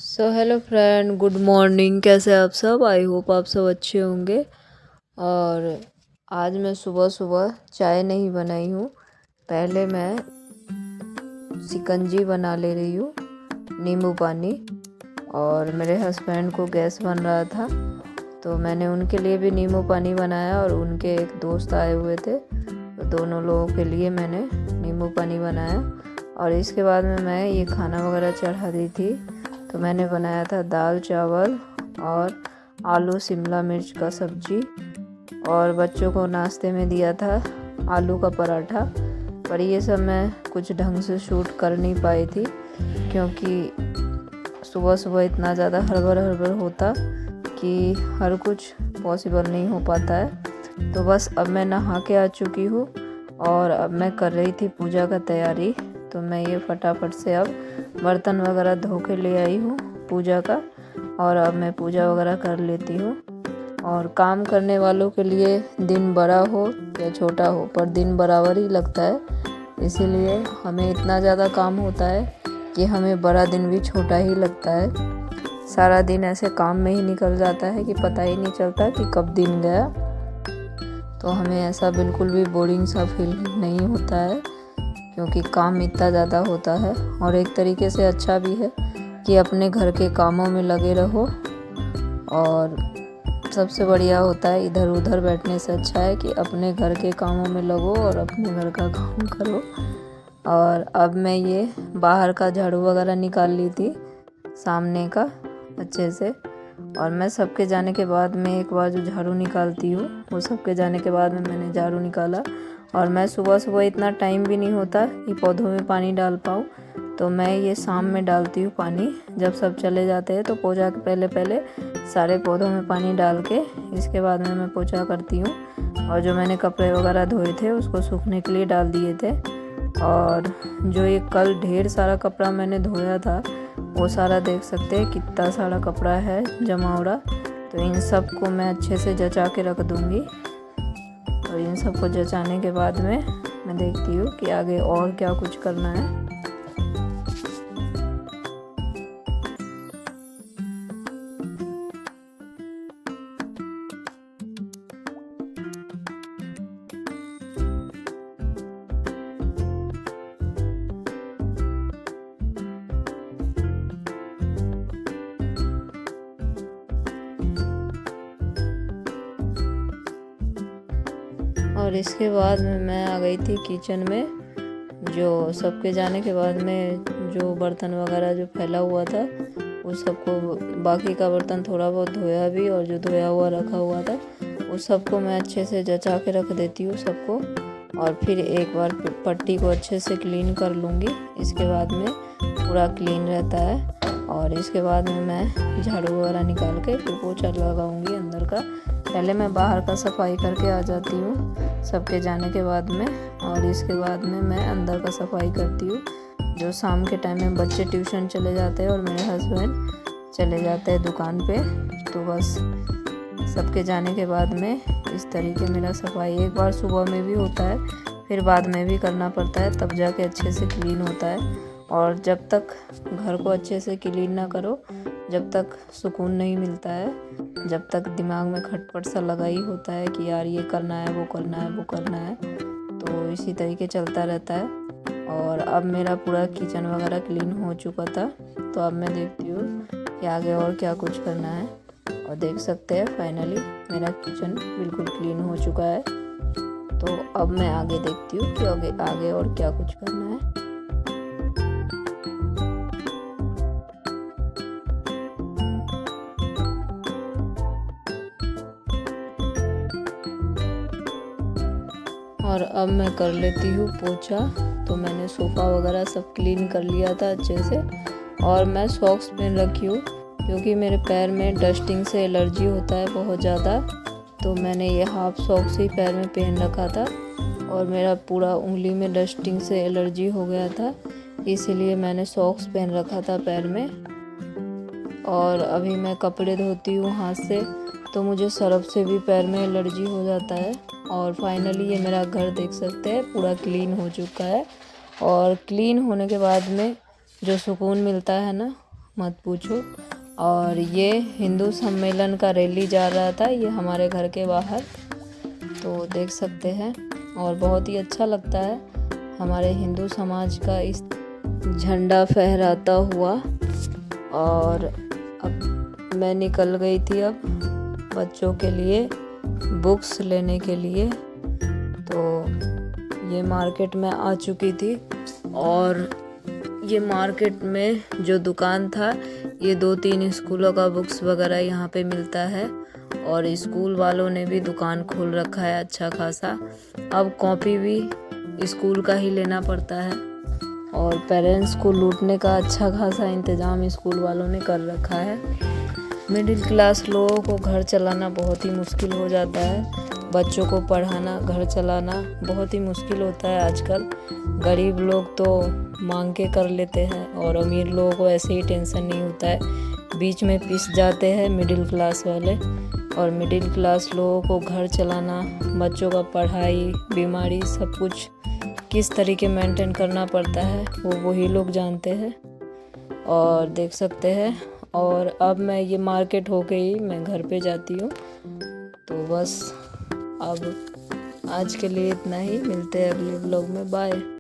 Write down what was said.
Hello friend, good morning. कैसे हैं आप सब? आई होप आप सब अच्छे होंगे। और आज मैं सुबह सुबह चाय नहीं बनाई हूँ। पहले मैं शिकंजी बना ले रही हूँ, नींबू पानी। और मेरे हस्बैंड को गैस बन रहा था तो मैंने उनके लिए भी नींबू पानी बनाया, और उनके एक दोस्त आए हुए थे तो दोनों लोगों के लिए मैंने नींबू पानी बनाया। और इसके बाद में मैं ये खाना वगैरह चढ़ा दी थी। तो मैंने बनाया था दाल चावल और आलू शिमला मिर्च का सब्जी, और बच्चों को नाश्ते में दिया था आलू का पराठा। पर ये सब मैं कुछ ढंग से शूट कर नहीं पाई थी, क्योंकि सुबह सुबह इतना ज़्यादा हड़बड़ होता कि हर कुछ पॉसिबल नहीं हो पाता है। तो बस अब मैं नहा के आ चुकी हूँ और अब मैं कर रही थी पूजा का तैयारी। तो मैं ये फटाफट से अब बर्तन वगैरह धो के ले आई हूँ पूजा का, और अब मैं पूजा वगैरह कर लेती हूँ। और काम करने वालों के लिए दिन बड़ा हो या छोटा हो, पर दिन बराबर ही लगता है। इसीलिए हमें इतना ज़्यादा काम होता है कि हमें बड़ा दिन भी छोटा ही लगता है। सारा दिन ऐसे काम में ही निकल जाता है कि पता ही नहीं चलता कि कब दिन गया। तो हमें ऐसा बिल्कुल भी बोरिंग सा फील नहीं होता है, क्योंकि काम इतना ज़्यादा होता है। और एक तरीके से अच्छा भी है कि अपने घर के कामों में लगे रहो। और सबसे बढ़िया होता है, इधर उधर बैठने से अच्छा है कि अपने घर के कामों में लगो और अपने घर का काम करो। और अब मैं ये बाहर का झाड़ू वगैरह निकाल ली थी सामने का अच्छे से। और मैं सबके जाने के बाद में एक बार जो झाड़ू निकालती हूँ, वो सबके जाने के बाद में मैंने झाड़ू निकाला। और मैं सुबह सुबह इतना टाइम भी नहीं होता कि पौधों में पानी डाल पाऊँ, तो मैं ये शाम में डालती हूँ पानी। जब सब चले जाते हैं तो पूजा के पहले पहले सारे पौधों में पानी डाल के इसके बाद में मैं पोछा करती हूँ। और जो मैंने कपड़े वगैरह धोए थे उसको सूखने के लिए डाल दिए थे। और जो ये कल ढेर सारा कपड़ा मैंने धोया था, वो सारा देख सकते हैं कितना सारा कपड़ा है जमावड़ा। तो इन सब को मैं अच्छे से जचा के रख दूँगी। और इन सब को जचाने के बाद में मैं देखती हूँ कि आगे और क्या कुछ करना है। और इसके बाद में मैं आ गई थी किचन में। जो सबके जाने के बाद में जो बर्तन वगैरह जो फैला हुआ था, उस सबको, बाकी का बर्तन थोड़ा बहुत धोया भी, और जो धोया हुआ रखा हुआ था उस सबको मैं अच्छे से जचा के रख देती हूँ सबको। और फिर एक बार पट्टी को अच्छे से क्लीन कर लूँगी। इसके बाद में पूरा क्लीन रहता है। और इसके बाद में मैं झाड़ू वगैरह निकाल के फिर पोछा लगाऊंगी अंदर का। पहले मैं बाहर का सफाई करके आ जाती हूँ सबके जाने के बाद में, और इसके बाद में मैं अंदर का सफाई करती हूँ। जो शाम के टाइम में बच्चे ट्यूशन चले जाते हैं और मेरे हस्बैंड चले जाते हैं दुकान पे, तो बस सबके जाने के बाद में इस तरीके मेरा सफाई एक बार सुबह में भी होता है, फिर बाद में भी करना पड़ता है, तब जाके अच्छे से क्लीन होता है। और जब तक घर को अच्छे से क्लीन ना करो, जब तक सुकून नहीं मिलता है, जब तक दिमाग में खटपट सा लगा ही होता है कि यार ये करना है, वो करना है, वो करना है, तो इसी तरीके चलता रहता है। और अब मेरा पूरा किचन वगैरह क्लीन हो चुका था, तो अब मैं देखती हूँ कि आगे और क्या कुछ करना है। और देख सकते हैं फाइनली मेरा किचन बिल्कुल क्लीन हो चुका है। तो अब मैं आगे देखती हूँ कि आगे और क्या कुछ करना है। और अब मैं कर लेती हूँ पोछा। तो मैंने सोफ़ा वगैरह सब क्लीन कर लिया था अच्छे से। और मैं सॉक्स पहन रखी हूँ, क्योंकि मेरे पैर में डस्टिंग से एलर्जी होता है बहुत ज़्यादा। तो मैंने ये हाफ सॉक्स ही पैर में पहन रखा था, और मेरा पूरा उंगली में डस्टिंग से एलर्जी हो गया था, इसीलिए मैंने सॉक्स पहन रखा था पैर में। और अभी मैं कपड़े धोती हूँ हाथ से, तो मुझे सर्फ से भी पैर में एलर्जी हो जाता है। और फाइनली ये मेरा घर देख सकते हैं पूरा क्लीन हो चुका है। और क्लीन होने के बाद में जो सुकून मिलता है ना, मत पूछो। और ये हिंदू सम्मेलन का रैली जा रहा था, ये हमारे घर के बाहर, तो देख सकते हैं। और बहुत ही अच्छा लगता है हमारे हिंदू समाज का इस झंडा फहराता हुआ। और अब मैं निकल गई थी अब बच्चों के लिए बुक्स लेने के लिए, तो ये मार्केट में आ चुकी थी। और ये मार्केट में जो दुकान था, ये 2-3 स्कूलों का बुक्स वगैरह यहाँ पे मिलता है। और स्कूल वालों ने भी दुकान खोल रखा है अच्छा खासा। अब कॉपी भी स्कूल का ही लेना पड़ता है। और पेरेंट्स को लूटने का अच्छा खासा इंतज़ाम स्कूल वालों ने कर रखा है। मिडिल क्लास लोगों को घर चलाना बहुत ही मुश्किल हो जाता है। बच्चों को पढ़ाना, घर चलाना बहुत ही मुश्किल होता है आजकल। गरीब लोग तो मांग के कर लेते हैं और अमीर लोगों को ऐसे ही टेंशन नहीं होता है। बीच में पिस जाते हैं मिडिल क्लास वाले। और मिडिल क्लास लोगों को घर चलाना, बच्चों का पढ़ाई, बीमारी, सब कुछ किस तरीके मेंटेन करना पड़ता है वो वही लोग जानते हैं। और देख सकते हैं। और अब मैं ये मार्केट हो गई, मैं घर पे जाती हूँ। तो बस अब आज के लिए इतना ही, मिलते हैं अगले व्लॉग में, बाय।